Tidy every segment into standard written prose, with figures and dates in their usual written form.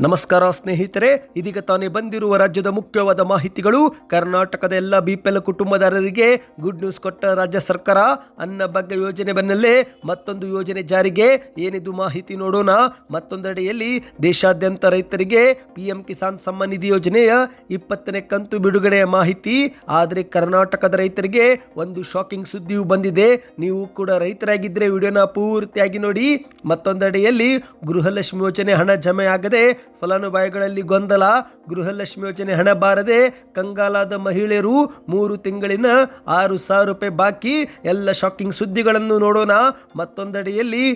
ನಮಸ್ಕಾರ ಸ್ನೇಹಿತರೆ, ಇದೀಗ ತಾನೇ ಬಂದಿರುವ ರಾಜ್ಯದ ಮುಖ್ಯವಾದ ಮಾಹಿತಿಗಳು. ಕರ್ನಾಟಕದ ಎಲ್ಲ ಬಿಪಿಎಲ್ ಕುಟುಂಬದಾರರಿಗೆ ಗುಡ್ ನ್ಯೂಸ್ ಕೊಟ್ಟ ರಾಜ್ಯ ಸರ್ಕಾರ. ಅನ್ನಭಾಗ್ಯ ಯೋಜನೆ ಬೆನ್ನಲ್ಲೇ ಮತ್ತೊಂದು ಯೋಜನೆ ಜಾರಿಗೆ. ಏನಿದು ಮಾಹಿತಿ ನೋಡೋಣ. ಮತ್ತೊಂದೆಡೆಯಲ್ಲಿ ದೇಶಾದ್ಯಂತ ರೈತರಿಗೆ PM ಕಿಸಾನ್ ಸಮ್ಮಾನ್ ನಿಧಿ ಯೋಜನೆಯ 20ನೇ ಕಂತು ಬಿಡುಗಡೆಯ ಮಾಹಿತಿ. ಆದರೆ ಕರ್ನಾಟಕದ ರೈತರಿಗೆ ಒಂದು ಶಾಕಿಂಗ್ ಸುದ್ದಿಯೂ ಬಂದಿದೆ. ನೀವು ಕೂಡ ರೈತರಾಗಿದ್ದರೆ ವಿಡಿಯೋನ ಪೂರ್ತಿಯಾಗಿ ನೋಡಿ. ಮತ್ತೊಂದೆಡೆಯಲ್ಲಿ ಗೃಹಲಕ್ಷ್ಮಿ ಯೋಜನೆ ಹಣ ಜಮೆ ಆಗದೆ ಫಲಾನುಭವಿಗಳಲ್ಲಿ ಗೊಂದಲ. ಗೃಹಲಕ್ಷ್ಮಿ ಯೋಜನೆ ಹಣ ಬಾರದೆ ಕಂಗಾಲಾದ ಮಹಿಳೆಯರು 3 ತಿಂಗಳಿನ 6,000 ರೂಪಾಯಿ ಬಾಕಿ. ಎಲ್ಲ ಶಾಕಿಂಗ್ ಸುದ್ದಿಗಳನ್ನು ನೋಡೋಣ. ಮತ್ತೊಂದೆಡೆಯಲ್ಲಿ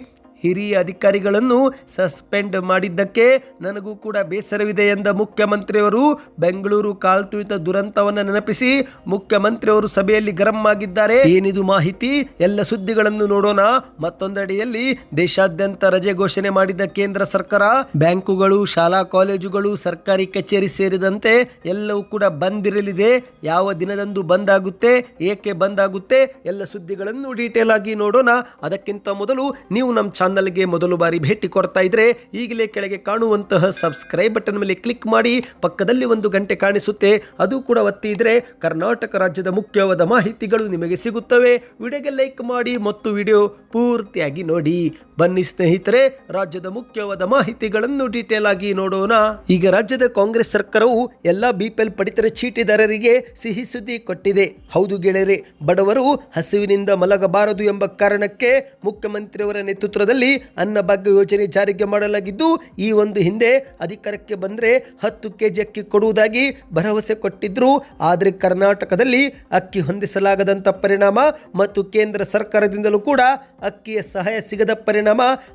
ಹಿರಿಯ ಅಧಿಕಾರಿಗಳನ್ನು ಸಸ್ಪೆಂಡ್ ಮಾಡಿದ್ದಕ್ಕೆ ನನಗೂ ಕೂಡ ಬೇಸರವಿದೆ ಎಂದ ಮುಖ್ಯಮಂತ್ರಿಯವರು. ಬೆಂಗಳೂರು ಕಾಲ್ತುಳಿತ ದುರಂತವನ್ನು ನೆನಪಿಸಿ ಮುಖ್ಯಮಂತ್ರಿಯವರು ಸಭೆಯಲ್ಲಿ ಗರಂ ಆಗಿದ್ದಾರೆ. ಏನಿದು ಮಾಹಿತಿ? ಎಲ್ಲ ಸುದ್ದಿಗಳನ್ನು ನೋಡೋಣ. ಮತ್ತೊಂದೆಡೆಯಲ್ಲಿ ದೇಶಾದ್ಯಂತ ರಜೆ ಘೋಷಣೆ ಮಾಡಿದ ಕೇಂದ್ರ ಸರ್ಕಾರ. ಬ್ಯಾಂಕುಗಳು, ಶಾಲಾ ಕಾಲೇಜುಗಳು, ಸರ್ಕಾರಿ ಕಚೇರಿ ಸೇರಿದಂತೆ ಎಲ್ಲವೂ ಕೂಡ ಬಂದ್ ಇರಲಿದೆ. ಯಾವ ದಿನದಂದು ಬಂದ್ ಆಗುತ್ತೆ, ಏಕೆ ಬಂದ್ ಆಗುತ್ತೆ, ಎಲ್ಲ ಸುದ್ದಿಗಳನ್ನು ಡೀಟೇಲ್ ಆಗಿ ನೋಡೋಣ. ಅದಕ್ಕಿಂತ ಮೊದಲು ನೀವು ನಮ್ಮ ಚಾನಲ್ಗೆ ಮೊದಲು ಬಾರಿ ಭೇಟಿ ಕೊಡ್ತಾ ಇದ್ರೆ ಈಗಲೇ ಕೆಳಗೆ ಕಾಣುವಂತಹ ಸಬ್ಸ್ಕ್ರೈಬ್ ಬಟನ್ ಮೇಲೆ ಕ್ಲಿಕ್ ಮಾಡಿ. ಪಕ್ಕದಲ್ಲಿ ಒಂದು ಗಂಟೆ ಕಾಣಿಸುತ್ತೆ, ಅದು ಕೂಡ ಒತ್ತಿ ಇದ್ರೆ ಕರ್ನಾಟಕ ರಾಜ್ಯದ ಮುಖ್ಯವಾದ ಮಾಹಿತಿಗಳು ನಿಮಗೆ ಸಿಗುತ್ತವೆ. ವಿಡಿಯೋಗೆ ಲೈಕ್ ಮಾಡಿ ಮತ್ತು ವಿಡಿಯೋ ಪೂರ್ತಿಯಾಗಿ ನೋಡಿ. ಬನ್ನಿ ಸ್ನೇಹಿತರೆ, ರಾಜ್ಯದ ಮುಖ್ಯವಾದ ಮಾಹಿತಿಗಳನ್ನು ಡೀಟೇಲ್ ಆಗಿ ನೋಡೋಣ. ಈಗ ರಾಜ್ಯದ ಕಾಂಗ್ರೆಸ್ ಸರ್ಕಾರವು ಎಲ್ಲ ಬಿಪಿಎಲ್ ಪಡಿತರ ಚೀಟಿದಾರರಿಗೆ ಸಿಹಿ ಸುದ್ದಿ ಕೊಟ್ಟಿದೆ. ಹೌದು ಗೆಳೆಯರೆ, ಬಡವರು ಹಸಿವಿನಿಂದ ಮಲಗಬಾರದು ಎಂಬ ಕಾರಣಕ್ಕೆ ಮುಖ್ಯಮಂತ್ರಿಯವರ ನೇತೃತ್ವದಲ್ಲಿ ಅನ್ನಭಾಗ್ಯ ಯೋಜನೆ ಜಾರಿಗೆ ಮಾಡಲಾಗಿದ್ದು, ಈ ಒಂದು ಹಿಂದೆ ಅಧಿಕಾರಕ್ಕೆ ಬಂದರೆ 10 ಕೆಜಿ ಅಕ್ಕಿ ಕೊಡುವುದಾಗಿ ಭರವಸೆ ಕೊಟ್ಟಿದ್ರು. ಆದರೆ ಕರ್ನಾಟಕದಲ್ಲಿ ಅಕ್ಕಿ ಹೊಂದಿಸಲಾಗದಂತ ಪರಿಣಾಮ ಮತ್ತು ಕೇಂದ್ರ ಸರ್ಕಾರದಿಂದಲೂ ಕೂಡ ಅಕ್ಕಿಯ ಸಹಾಯ ಸಿಗದ ಪರಿಣಾಮ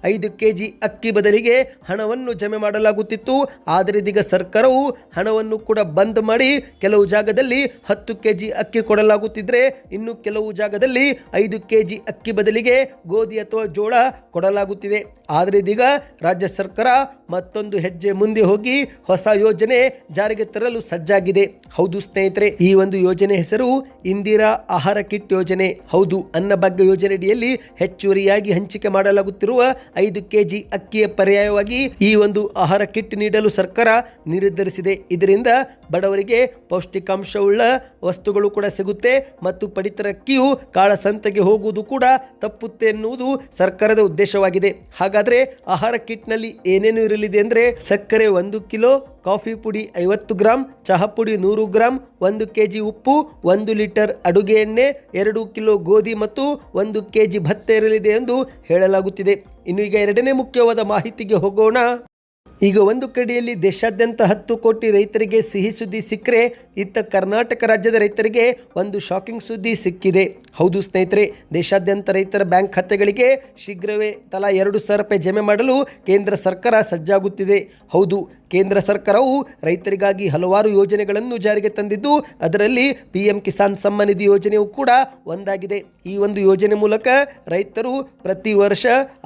5 ಕೆಜಿ ಅಕ್ಕಿ ಬದಲಿಗೆ ಹಣವನ್ನು ಜಮೆ ಮಾಡಲಾಗುತ್ತಿತ್ತು. ಆದರೆ ಇದೀಗ ಸರ್ಕಾರವು ಹಣವನ್ನು ಕೂಡ ಬಂದ್ ಮಾಡಿ ಕೆಲವು ಜಾಗದಲ್ಲಿ 10 ಕೆಜಿ ಅಕ್ಕಿ ಕೊಡಲಾಗುತ್ತಿದ್ರೆ, ಇನ್ನು ಕೆಲವು ಜಾಗದಲ್ಲಿ 5 ಕೆಜಿ ಅಕ್ಕಿ ಬದಲಿಗೆ ಗೋಧಿ ಅಥವಾ ಜೋಳ ಕೊಡಲಾಗುತ್ತಿದೆ. ಆದರೆ ಇದೀಗ ರಾಜ್ಯ ಸರ್ಕಾರ ಮತ್ತೊಂದು ಹೆಜ್ಜೆ ಮುಂದೆ ಹೋಗಿ ಹೊಸ ಯೋಜನೆ ಜಾರಿಗೆ ತರಲು ಸಜ್ಜಾಗಿದೆ. ಹೌದು ಸ್ನೇಹಿತರೆ, ಈ ಒಂದು ಯೋಜನೆ ಹೆಸರು ಇಂದಿರಾ ಆಹಾರ ಕಿಟ್ ಯೋಜನೆ. ಹೌದು, ಅನ್ನಭಾಗ್ಯ ಯೋಜನೆಯಡಿಯಲ್ಲಿ ಹೆಚ್ಚುವರಿಯಾಗಿ ಹಂಚಿಕೆ ಮಾಡಲಾಗುತ್ತಿರುವ 5 ಕೆಜಿ ಅಕ್ಕಿಯ ಪರ್ಯಾಯವಾಗಿ ಈ ಒಂದು ಆಹಾರ ಕಿಟ್ ನೀಡಲು ಸರ್ಕಾರ ನಿರ್ಧರಿಸಿದೆ. ಇದರಿಂದ ಬಡವರಿಗೆ ಪೌಷ್ಟಿಕಾಂಶವುಳ್ಳ ವಸ್ತುಗಳು ಕೂಡ ಸಿಗುತ್ತೆ ಮತ್ತು ಪಡಿತರ ಅಕ್ಕಿಯು ಕಾಳಸಂತೆಗೆ ಹೋಗುವುದು ಕೂಡ ತಪ್ಪುತ್ತೆ ಎನ್ನುವುದು ಸರ್ಕಾರದ ಉದ್ದೇಶವಾಗಿದೆ. ಹಾಗಾದ್ರೆ ಆಹಾರ ಕಿಟ್ನಲ್ಲಿ ಏನೇನು ಇರಲಿದೆ ಅಂದ್ರೆ, ಸಕ್ಕರೆ 1 ಕಿಲೋ, ಕಾಫಿ ಪುಡಿ 50 ಗ್ರಾಂ, ಚಹಾ ಪುಡಿ 100 ಗ್ರಾಂ, 1 ಕೆಜಿ ಉಪ್ಪು, 1 ಲೀಟರ್ ಅಡುಗೆ ಎಣ್ಣೆ, 2 ಕಿಲೋ ಗೋಧಿ ಮತ್ತು 1 ಕೆಜಿ ಭತ್ತ ಇರಲಿದೆ ಎಂದು ಹೇಳಲಾಗುತ್ತಿದೆ. ಇನ್ನು ಈಗ ಎರಡನೇ ಮುಖ್ಯವಾದ ಮಾಹಿತಿಗೆ ಹೋಗೋಣ. ಈಗ ಒಂದು ಕಡೆಯಲ್ಲಿ ದೇಶಾದ್ಯಂತ 10 ಕೋಟಿ ರೈತರಿಗೆ ಸಿಹಿ ಸುದ್ದಿ ಸಿಕ್ಕರೆ, ಇತ್ತ ಕರ್ನಾಟಕ ರಾಜ್ಯದ ರೈತರಿಗೆ ಒಂದು ಶಾಕಿಂಗ್ ಸುದ್ದಿ ಸಿಕ್ಕಿದೆ. ಹೌದು ಸ್ನೇಹಿತರೆ, ದೇಶಾದ್ಯಂತ ರೈತರ ಬ್ಯಾಂಕ್ ಖಾತೆಗಳಿಗೆ ಶೀಘ್ರವೇ ತಲಾ 2,000 ರೂಪಾಯಿ ಜಮೆ ಮಾಡಲು ಕೇಂದ್ರ ಸರ್ಕಾರ ಸಜ್ಜಾಗುತ್ತಿದೆ. ಹೌದು, ಕೇಂದ್ರ ಸರ್ಕಾರವು ರೈತರಿಗಾಗಿ ಹಲವಾರು ಯೋಜನೆಗಳನ್ನು ಜಾರಿಗೆ ತಂದಿದ್ದು, ಅದರಲ್ಲಿ PM ಕಿಸಾನ್ ಸಮ್ಮಾನ್ ನಿಧಿ ಯೋಜನೆಯೂ ಕೂಡ ಒಂದಾಗಿದೆ. ಈ ಒಂದು ಯೋಜನೆ ಮೂಲಕ ರೈತರು ಪ್ರತಿ ವರ್ಷ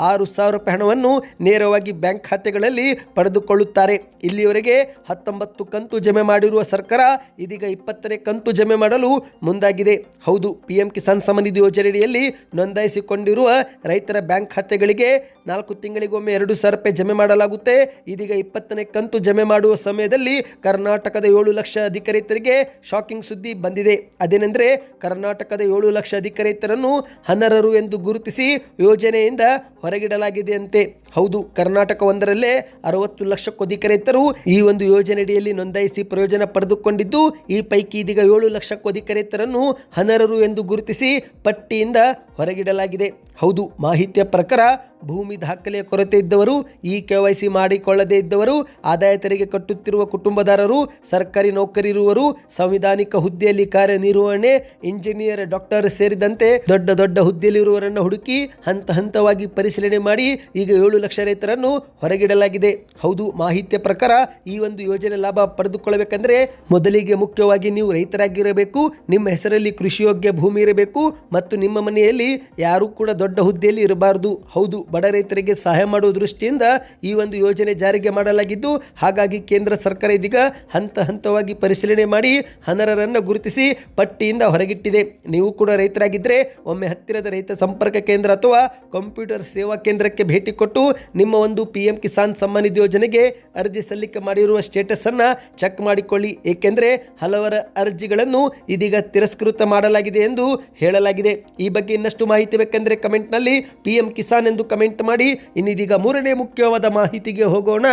6,000 ರೂಪಾಯಿ ಹಣವನ್ನು ನೇರವಾಗಿ ಬ್ಯಾಂಕ್ ಖಾತೆಗಳಲ್ಲಿ ಪಡೆದುಕೊಳ್ಳುತ್ತಾರೆ. ಇಲ್ಲಿಯವರೆಗೆ 19 ಕಂತು ಜಮೆ ಮಾಡಿರುವ ಸರ್ಕಾರ ಇದೀಗ 20ನೇ ಕಂತು ಜಮೆ ಮಾಡಲು ಮುಂದಾಗಿದೆ. ಹೌದು, PM ಕಿಸಾನ್ ಸಮ್ಮಾನ್ ನಿಧಿ ಯೋಜನೆಯಲ್ಲಿ ನೋಂದಾಯಿಸಿಕೊಂಡಿರುವ ರೈತರ ಬ್ಯಾಂಕ್ ಖಾತೆಗಳಿಗೆ 4 ತಿಂಗಳಿಗೊಮ್ಮೆ 2,000 ರೂಪಾಯಿ ಜಮೆ ಮಾಡಲಾಗುತ್ತೆ. ಇದೀಗ 20ನೇ ಕಂತು ಜಮೆ ಮಾಡುವ ಸಮಯದಲ್ಲಿ ಕರ್ನಾಟಕದ 7 ಲಕ್ಷ ಅಧಿಕ ರೈತರಿಗೆ ಶಾಕಿಂಗ್ ಸುದ್ದಿ ಬಂದಿದೆ. ಅದೇನೆಂದರೆ, ಕರ್ನಾಟಕದ 7 ಲಕ್ಷ ಅಧಿಕ ರೈತರನ್ನು ಅನರ್ಹರು ಎಂದು ಗುರುತಿಸಿ ಯೋಜನೆಯಿಂದ ಹೊರಗಿಡಲಾಗಿದೆಯಂತೆ. ಹೌದು, ಕರ್ನಾಟಕ ಒಂದರಲ್ಲೇ 60 ಲಕ್ಷಕ್ಕೂ ಅಧಿಕ ರೈತರು ಈ ಒಂದು ಯೋಜನೆಯಡಿಯಲ್ಲಿ ನೋಂದಾಯಿಸಿ ಪ್ರಯೋಜನ ಪಡೆದುಕೊಂಡಿದ್ದು, ಈ ಪೈಕಿ ಇದೀಗ 7 ಲಕ್ಷಕ್ಕೂ ಅಧಿಕ ರೈತರನ್ನು ಅನರ್ಹರು ಎಂದು ಗುರುತಿಸಿ ಪಟ್ಟಿಯಿಂದ ಹೊರಗಿಡಲಾಗಿದೆ. ಹೌದು, ಮಾಹಿತಿಯ ಪ್ರಕಾರ ಭೂಮಿ ದಾಖಲೆಯ ಕೊರತೆ ಇದ್ದವರು, ಈ KYC ಮಾಡಿಕೊಳ್ಳದೇ ಇದ್ದವರು, ಆದಾಯ ತೆರಿಗೆ ಕಟ್ಟುತ್ತಿರುವ ಕುಟುಂಬದಾರರು, ಸರ್ಕಾರಿ ನೌಕರಿ ಇರುವವರು, ಸಂವಿಧಾನಿಕ ಹುದ್ದೆಯಲ್ಲಿ ಕಾರ್ಯನಿರ್ವಹಣೆ, ಇಂಜಿನಿಯರ್, ಡಾಕ್ಟರ್ ಸೇರಿದಂತೆ ದೊಡ್ಡ ದೊಡ್ಡ ಹುದ್ದೆಯಲ್ಲಿರುವವರನ್ನು ಹುಡುಕಿ ಹಂತ ಹಂತವಾಗಿ ಪರಿಶೀಲನೆ ಮಾಡಿ ಈಗ 7 ಲಕ್ಷ ರೈತರನ್ನು ಹೊರಗಿಡಲಾಗಿದೆ. ಹೌದು, ಮಾಹಿತಿಯ ಪ್ರಕಾರ ಈ ಒಂದು ಯೋಜನೆ ಲಾಭ ಪಡೆದುಕೊಳ್ಳಬೇಕಂದ್ರೆ ಮೊದಲಿಗೆ ಮುಖ್ಯವಾಗಿ ನೀವು ರೈತರಾಗಿರಬೇಕು, ನಿಮ್ಮ ಹೆಸರಲ್ಲಿ ಕೃಷಿಯೋಗ್ಯ ಭೂಮಿ ಇರಬೇಕು ಮತ್ತು ನಿಮ್ಮ ಮನೆಯಲ್ಲಿ ಯಾರೂ ಕೂಡ ದೊಡ್ಡ ದೊಡ್ಡ ಹುದ್ದೆಯಲ್ಲಿ ಇರಬಾರದು. ಹೌದು, ಬಡ ರೈತರಿಗೆ ಸಹಾಯ ಮಾಡುವ ದೃಷ್ಟಿಯಿಂದ ಈ ಒಂದು ಯೋಜನೆ ಜಾರಿಗೆ ಮಾಡಲಾಗಿದ್ದು, ಹಾಗಾಗಿ ಕೇಂದ್ರ ಸರ್ಕಾರ ಇದೀಗ ಹಂತ ಹಂತವಾಗಿ ಪರಿಶೀಲನೆ ಮಾಡಿ ಅನರ್ಹರನ್ನು ಗುರುತಿಸಿ ಪಟ್ಟಿಯಿಂದ ಹೊರಗಿಟ್ಟಿದೆ. ನೀವು ಕೂಡ ರೈತರಾಗಿದ್ದರೆ ಒಮ್ಮೆ ಹತ್ತಿರದ ರೈತ ಸಂಪರ್ಕ ಕೇಂದ್ರ ಅಥವಾ ಕಂಪ್ಯೂಟರ್ ಸೇವಾ ಕೇಂದ್ರಕ್ಕೆ ಭೇಟಿ ಕೊಟ್ಟು ನಿಮ್ಮ ಒಂದು PM ಕಿಸಾನ್ ಸಮ್ಮಾನ್ ನಿಧಿ ಯೋಜನೆಗೆ ಅರ್ಜಿ ಸಲ್ಲಿಕೆ ಮಾಡಿರುವ ಸ್ಟೇಟಸ್ ಅನ್ನ ಚೆಕ್ ಮಾಡಿಕೊಳ್ಳಿ. ಏಕೆಂದರೆ ಹಲವರ ಅರ್ಜಿಗಳನ್ನು ಇದೀಗ ತಿರಸ್ಕೃತ ಮಾಡಲಾಗಿದೆ ಎಂದು ಹೇಳಲಾಗಿದೆ. ಈ ಬಗ್ಗೆ ಇನ್ನಷ್ಟು ಮಾಹಿತಿ ಬೇಕೆಂದರೆ ಕಮೆಂಟ್ನಲ್ಲಿ PM ಕಿಸಾನ್ ಎಂದು ಕಮೆಂಟ್ ಮಾಡಿ. ಇನ್ನಿದೀಗ ಮೂರನೇ ಮುಖ್ಯವಾದ ಮಾಹಿತಿಗೆ ಹೋಗೋಣ.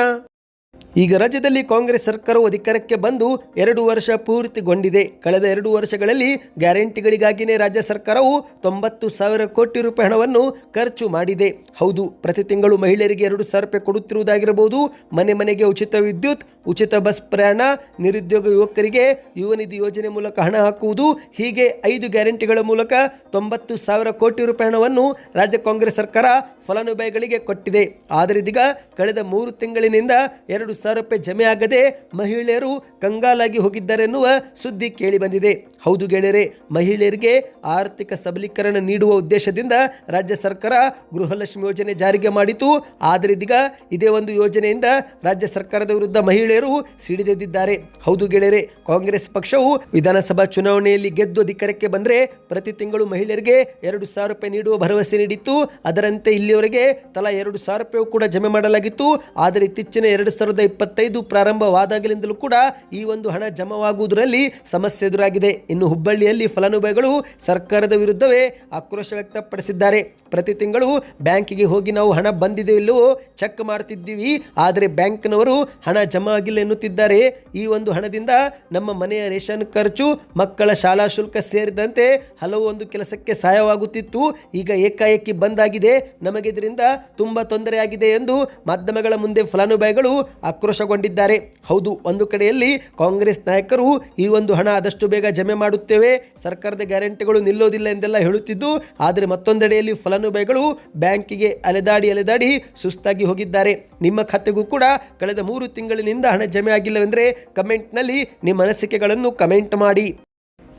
ಈಗ ರಾಜ್ಯದಲ್ಲಿ ಕಾಂಗ್ರೆಸ್ ಸರ್ಕಾರವು ಅಧಿಕಾರಕ್ಕೆ ಬಂದು 2 ವರ್ಷ ಪೂರ್ತಿಗೊಂಡಿದೆ. ಕಳೆದ 2 ವರ್ಷಗಳಲ್ಲಿ ಗ್ಯಾರಂಟಿಗಳಿಗಾಗಿಯೇ ರಾಜ್ಯ ಸರ್ಕಾರವು 90,000 ಕೋಟಿ ರೂಪಾಯಿ ಹಣವನ್ನು ಖರ್ಚು ಮಾಡಿದೆ. ಹೌದು, ಪ್ರತಿ ತಿಂಗಳು ಮಹಿಳೆಯರಿಗೆ 2,000 ರೂಪಾಯಿ ಕೊಡುತ್ತಿರುವುದಾಗಿರಬಹುದು, ಮನೆ ಮನೆಗೆ ಉಚಿತ ವಿದ್ಯುತ್, ಉಚಿತ ಬಸ್ ಪ್ರಯಾಣ, ನಿರುದ್ಯೋಗ ಯುವಕರಿಗೆ ಯುವ ನಿಧಿ ಯೋಜನೆ ಮೂಲಕ ಹಣ ಹಾಕುವುದು, ಹೀಗೆ 5 ಗ್ಯಾರಂಟಿಗಳ ಮೂಲಕ 90,000 ಕೋಟಿ ರೂಪಾಯಿ ಹಣವನ್ನು ರಾಜ್ಯ ಕಾಂಗ್ರೆಸ್ ಸರ್ಕಾರ ಫಲಾನುಭವಿಗಳಿಗೆ ಕೊಟ್ಟಿದೆ. ಆದರೆ ಇದೀಗ ಕಳೆದ 3 ತಿಂಗಳಿನಿಂದ 2,000 ರೂಪಾಯಿ ಜಮೆ ಆಗದೆ ಮಹಿಳೆಯರು ಕಂಗಾಲಾಗಿ ಹೋಗಿದ್ದಾರೆ ಎನ್ನುವ ಸುದ್ದಿ ಕೇಳಿ ಬಂದಿದೆ. ಹೌದು ಗೆಳೆಯರೆ, ಮಹಿಳೆಯರಿಗೆ ಆರ್ಥಿಕ ಸಬಲೀಕರಣ ನೀಡುವ ಉದ್ದೇಶದಿಂದ ರಾಜ್ಯ ಸರ್ಕಾರ ಗೃಹಲಕ್ಷ್ಮಿ ಯೋಜನೆ ಜಾರಿಗೆ ಮಾಡಿತು. ಆದರೆ ಇದೀಗ ಇದೇ ಒಂದು ಯೋಜನೆಯಿಂದ ರಾಜ್ಯ ಸರ್ಕಾರದ ವಿರುದ್ಧ ಮಹಿಳೆಯರು ಸಿಡಿದೆದ್ದಿದ್ದಾರೆ. ಹೌದು ಗೆಳೆಯರೆ, ಕಾಂಗ್ರೆಸ್ ಪಕ್ಷವು ವಿಧಾನಸಭಾ ಚುನಾವಣೆಯಲ್ಲಿ ಗೆದ್ದು ಅಧಿಕಾರಕ್ಕೆ ಬಂದರೆ ಪ್ರತಿ ತಿಂಗಳು ಮಹಿಳೆಯರಿಗೆ 2,000 ರೂಪಾಯಿ ನೀಡುವ ಭರವಸೆ ನೀಡಿತ್ತು. ಅದರಂತೆ ಇಲ್ಲಿಯವರೆಗೆ ತಲಾ 2,000 ರೂಪಾಯಿ ಕೂಡ ಜಮೆ ಮಾಡಲಾಗಿತ್ತು. ಆದರೆ ಇತ್ತೀಚಿನ 2025 ಪ್ರಾರಂಭವಾದಾಗಲಿಂದಲೂ ಕೂಡ ಈ ಒಂದು ಹಣ ಜಮವಾಗುವುದರಲ್ಲಿ ಸಮಸ್ಯೆ ಎದುರಾಗಿದೆ. ಇನ್ನು ಹುಬ್ಬಳ್ಳಿಯಲ್ಲಿ ಫಲಾನುಭವಿಗಳು ಸರ್ಕಾರದ ವಿರುದ್ಧವೇ ಆಕ್ರೋಶ ವ್ಯಕ್ತಪಡಿಸಿದ್ದಾರೆ. ಪ್ರತಿ ತಿಂಗಳು ಬ್ಯಾಂಕಿಗೆ ಹೋಗಿ ನಾವು ಹಣ ಬಂದಿದೆ ಇಲ್ಲವೋ ಚೆಕ್ ಮಾಡ್ತಿದ್ದೀವಿ, ಆದರೆ ಬ್ಯಾಂಕ್ನವರು ಹಣ ಜಮಾ ಆಗಿಲ್ಲ ಎನ್ನುತ್ತಿದ್ದಾರೆ. ಈ ಒಂದು ಹಣದಿಂದ ನಮ್ಮ ಮನೆಯ ರೇಷನ್ ಖರ್ಚು, ಮಕ್ಕಳ ಶಾಲಾ ಶುಲ್ಕ ಸೇರಿದಂತೆ ಹಲವು ಒಂದು ಕೆಲಸಕ್ಕೆ ಸಹಾಯವಾಗುತ್ತಿತ್ತು. ಈಗ ಏಕಾಏಕಿ ಬಂದಾಗಿದೆ, ನಮಗೆ ಇದರಿಂದ ತುಂಬಾ ತೊಂದರೆಯಾಗಿದೆ ಎಂದು ಮಾಧ್ಯಮಗಳ ಮುಂದೆ ಫಲಾನುಭವಿಗಳು ಆಕ್ರೋಶಗೊಂಡಿದ್ದಾರೆ. ಹೌದು, ಒಂದು ಕಡೆಯಲ್ಲಿ ಕಾಂಗ್ರೆಸ್ ನಾಯಕರು ಈ ಒಂದು ಹಣ ಆದಷ್ಟು ಬೇಗ ಜಮೆ ಮಾಡುತ್ತೇವೆ, ಸರ್ಕಾರದ ಗ್ಯಾರಂಟಿಗಳು ನಿಲ್ಲೋದಿಲ್ಲ ಎಂದೆಲ್ಲ ಹೇಳುತ್ತಿದ್ದು, ಆದರೆ ಮತ್ತೊಂದೆಡೆಯಲ್ಲಿ ಫಲಾನುಭವಿಗಳು ಬ್ಯಾಂಕಿಗೆ ಅಲೆದಾಡಿ ಸುಸ್ತಾಗಿ ಹೋಗಿದ್ದಾರೆ. ನಿಮ್ಮ ಖಾತೆಗೂ ಕೂಡ ಕಳೆದ 3 ತಿಂಗಳಿನಿಂದ ಹಣ ಜಮೆ ಆಗಿಲ್ಲವೆಂದರೆ ಕಮೆಂಟ್ನಲ್ಲಿ ನಿಮ್ಮ ಅನಿಸಿಕೆಗಳನ್ನು ಕಮೆಂಟ್ ಮಾಡಿ.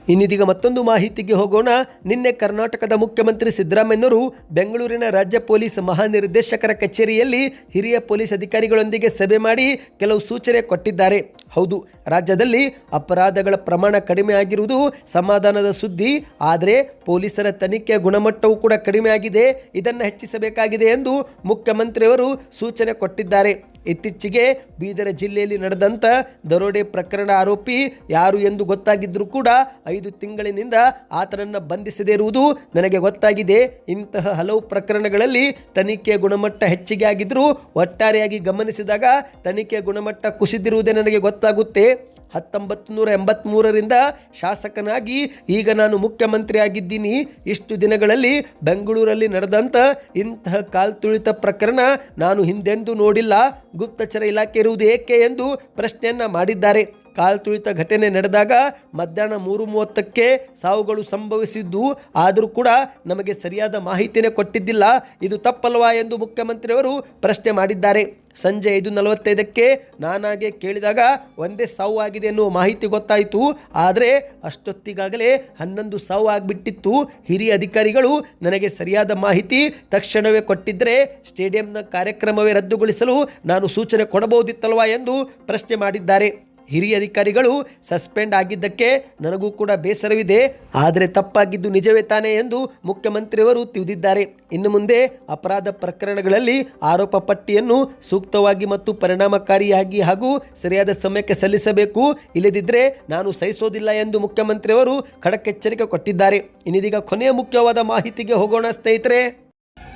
ಇನ್ನಿದೀಗ ಮತ್ತೊಂದು ಮಾಹಿತಿಗೆ ಹೋಗೋಣ. ನಿನ್ನೆ ಕರ್ನಾಟಕದ ಮುಖ್ಯಮಂತ್ರಿ ಸಿದ್ದರಾಮಯ್ಯನವರು ಬೆಂಗಳೂರಿನ ರಾಜ್ಯ ಪೊಲೀಸ್ ಮಹಾನಿರ್ದೇಶಕರ ಕಚೇರಿಯಲ್ಲಿ ಹಿರಿಯ ಪೊಲೀಸ್ ಅಧಿಕಾರಿಗಳೊಂದಿಗೆ ಸಭೆ ಮಾಡಿ ಕೆಲವು ಸೂಚನೆ ಕೊಟ್ಟಿದ್ದಾರೆ. ಹೌದು, ರಾಜ್ಯದಲ್ಲಿ ಅಪರಾಧಗಳ ಪ್ರಮಾಣ ಕಡಿಮೆ ಆಗಿರುವುದು ಸಮಾಧಾನದ ಸುದ್ದಿ. ಆದರೆ ಪೊಲೀಸರ ತನಿಖೆಯ ಗುಣಮಟ್ಟವೂ ಕೂಡ ಕಡಿಮೆ ಆಗಿದೆ, ಇದನ್ನು ಹೆಚ್ಚಿಸಬೇಕಾಗಿದೆ ಎಂದು ಮುಖ್ಯಮಂತ್ರಿಯವರು ಸೂಚನೆ ಕೊಟ್ಟಿದ್ದಾರೆ. ಇತ್ತೀಚೆಗೆ ಬೀದರ ಜಿಲ್ಲೆಯಲ್ಲಿ ನಡೆದಂಥ ದರೋಡೆ ಪ್ರಕರಣ ಆರೋಪಿ ಯಾರು ಎಂದು ಗೊತ್ತಾಗಿದ್ದರೂ ಕೂಡ 5 ತಿಂಗಳಿನಿಂದ ಆತನನ್ನು ಬಂಧಿಸದೇ ಇರುವುದು ನನಗೆ ಗೊತ್ತಾಗಿದೆ. ಇಂತಹ ಹಲವು ಪ್ರಕರಣಗಳಲ್ಲಿ ತನಿಖೆಯ ಗುಣಮಟ್ಟ ಹೆಚ್ಚಿಗೆ ಆಗಿದ್ದರೂ ಒಟ್ಟಾರೆಯಾಗಿ ಗಮನಿಸಿದಾಗ ತನಿಖೆಯ ಗುಣಮಟ್ಟ ಕುಸಿದಿರುವುದೇ ನನಗೆ ಗೊತ್ತಾಗುತ್ತೆ. 1983ರಿಂದ ಶಾಸಕನಾಗಿ ಈಗ ನಾನು ಮುಖ್ಯಮಂತ್ರಿ ಆಗಿದ್ದೀನಿ. ಇಷ್ಟು ದಿನಗಳಲ್ಲಿ ಬೆಂಗಳೂರಲ್ಲಿ ನಡೆದಂಥ ಇಂತಹ ಕಾಲ್ತುಳಿತ ಪ್ರಕರಣ ನಾನು ಹಿಂದೆಂದೂ ನೋಡಿಲ್ಲ. ಗುಪ್ತಚರ ಇಲಾಖೆ ಇರುವುದು ಏಕೆ ಎಂದು ಪ್ರಶ್ನೆಯನ್ನ ಮಾಡಿದ್ದಾರೆ. ಕಾಲ್ತುಳಿತ ಘಟನೆ ನಡೆದಾಗ ಮಧ್ಯಾಹ್ನ 3:30ಕ್ಕೆ ಸಾವುಗಳು ಸಂಭವಿಸಿದ್ದು, ಆದರೂ ಕೂಡ ನಮಗೆ ಸರಿಯಾದ ಮಾಹಿತಿನೇ ಕೊಟ್ಟಿದ್ದಿಲ್ಲ, ಇದು ತಪ್ಪಲ್ವಾ ಎಂದು ಮುಖ್ಯಮಂತ್ರಿಯವರು ಪ್ರಶ್ನೆ ಮಾಡಿದ್ದಾರೆ. ಸಂಜೆ 5:45ಕ್ಕೆ ನಾನಾಗೆ ಕೇಳಿದಾಗ ಒಂದೇ ಸಾವು ಆಗಿದೆ ಎನ್ನುವ ಮಾಹಿತಿ ಗೊತ್ತಾಯಿತು. ಆದರೆ ಅಷ್ಟೊತ್ತಿಗಾಗಲೇ 11 ಸಾವು ಆಗಿಬಿಟ್ಟಿತ್ತು. ಹಿರಿಯ ಅಧಿಕಾರಿಗಳು ನನಗೆ ಸರಿಯಾದ ಮಾಹಿತಿ ತಕ್ಷಣವೇ ಕೊಟ್ಟಿದ್ದರೆ ಸ್ಟೇಡಿಯಂನ ಕಾರ್ಯಕ್ರಮವೇ ರದ್ದುಗೊಳಿಸಲು ನಾನು ಸೂಚನೆ ಕೊಡಬಹುದಿತ್ತಲ್ವಾ ಎಂದು ಪ್ರಶ್ನೆ ಮಾಡಿದ್ದಾರೆ. ಹಿರಿಯ ಅಧಿಕಾರಿಗಳು ಸಸ್ಪೆಂಡ್ ಆಗಿದ್ದಕ್ಕೆ ನನಗೂ ಕೂಡ ಬೇಸರವಿದೆ, ಆದರೆ ತಪ್ಪಾಗಿದ್ದು ನಿಜವೇ ತಾನೇ ಎಂದು ಮುಖ್ಯಮಂತ್ರಿಯವರು ತಿಳಿದಿದ್ದಾರೆ. ಇನ್ನು ಮುಂದೆ ಅಪರಾಧ ಪ್ರಕರಣಗಳಲ್ಲಿ ಆರೋಪ ಪಟ್ಟಿಯನ್ನು ಸೂಕ್ತವಾಗಿ ಮತ್ತು ಪರಿಣಾಮಕಾರಿಯಾಗಿ ಹಾಗೂ ಸರಿಯಾದ ಸಮಯಕ್ಕೆ ಸಲ್ಲಿಸಬೇಕು, ಇಲ್ಲದಿದ್ದರೆ ನಾನು ಸಹಿಸೋದಿಲ್ಲ ಎಂದು ಮುಖ್ಯಮಂತ್ರಿಯವರು ಖಡಕ್ ಎಚ್ಚರಿಕೆ ಕೊಟ್ಟಿದ್ದಾರೆ. ಇನ್ನಿದೀಗ ಕೊನೆಯ ಮುಖ್ಯವಾದ ಮಾಹಿತಿಗೆ ಹೋಗೋಣ ಸ್ನೇಹಿತರೆ.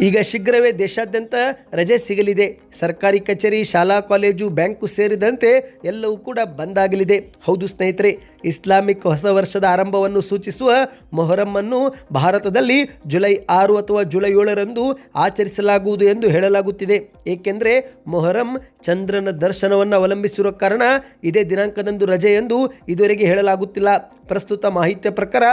ಈಗ ಶೀಘ್ರವೇ ದೇಶಾದ್ಯಂತ ರಜೆ ಸಿಗಲಿದೆ. ಸರ್ಕಾರಿ ಕಚೇರಿ, ಶಾಲಾ ಕಾಲೇಜು, ಬ್ಯಾಂಕು ಸೇರಿದಂತೆ ಎಲ್ಲವೂ ಕೂಡ ಬಂದಾಗಲಿದೆ. ಹೌದು ಸ್ನೇಹಿತರೆ, ಇಸ್ಲಾಮಿಕ್ ಹೊಸ ವರ್ಷದ ಆರಂಭವನ್ನು ಸೂಚಿಸುವ ಮೊಹರಂ ಅನ್ನು ಭಾರತದಲ್ಲಿ ಜುಲೈ 6 ಅಥವಾ ಜುಲೈ 7ರಂದು ಆಚರಿಸಲಾಗುವುದು ಎಂದು ಹೇಳಲಾಗುತ್ತಿದೆ. ಏಕೆಂದರೆ ಮೊಹರಂ ಚಂದ್ರನ ದರ್ಶನವನ್ನು ಅವಲಂಬಿಸಿರುವ ಕಾರಣ ಇದೇ ದಿನಾಂಕದಂದು ರಜೆ ಎಂದು ಇದುವರೆಗೆ ಹೇಳಲಾಗುತ್ತಿಲ್ಲ. ಪ್ರಸ್ತುತ ಮಾಹಿತಿಯ ಪ್ರಕಾರ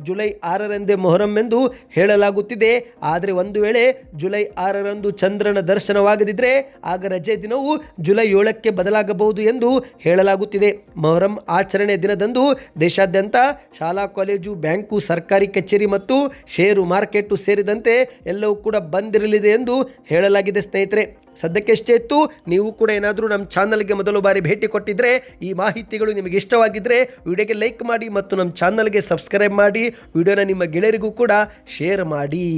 ಜುಲೈ 6ರಂದೇ ಮೊಹರಂ ಎಂದು ಹೇಳಲಾಗುತ್ತಿದೆ. ಆದರೆ ಒಂದು ವೇಳೆ ಜುಲೈ 6ರಂದು ಚಂದ್ರನ ದರ್ಶನವಾಗದಿದ್ದರೆ ಆಗ ರಜೆ ದಿನವು ಜುಲೈ 7ಕ್ಕೆ ಬದಲಾಗಬಹುದು ಎಂದು ಹೇಳಲಾಗುತ್ತಿದೆ. ಮೊಹರಂ ಆಚರಣೆ ದಿನದಂದು ದೇಶಾದ್ಯಂತ ಶಾಲಾ ಕಾಲೇಜು, ಬ್ಯಾಂಕು, ಸರ್ಕಾರಿ ಕಚೇರಿ ಮತ್ತು ಷೇರು ಮಾರ್ಕೆಟು ಸೇರಿದಂತೆ ಎಲ್ಲವೂ ಕೂಡ ಬಂದಿರಲಿದೆ ಎಂದು ಹೇಳಲಾಗಿದೆ ಸ್ನೇಹಿತರೆ. ಸದ್ಯಕ್ಕೆ ಎಷ್ಟೇ ಇತ್ತು. ನೀವು ಕೂಡ ಏನಾದರೂ ನಮ್ಮ ಚಾನಲ್ಗೆ ಮೊದಲು ಬಾರಿ ಭೇಟಿ ಕೊಟ್ಟಿದ್ದರೆ, ಈ ಮಾಹಿತಿಗಳು ನಿಮಗೆ ಇಷ್ಟವಾಗಿದ್ದರೆ ವಿಡಿಯೋಗೆ ಲೈಕ್ ಮಾಡಿ ಮತ್ತು ನಮ್ಮ ಚಾನಲ್ಗೆ ಸಬ್ಸ್ಕ್ರೈಬ್ ಮಾಡಿ, ವಿಡಿಯೋನ ನಿಮ್ಮ ಗೆಳೆಯರಿಗೂ ಕೂಡ ಶೇರ್ ಮಾಡಿ.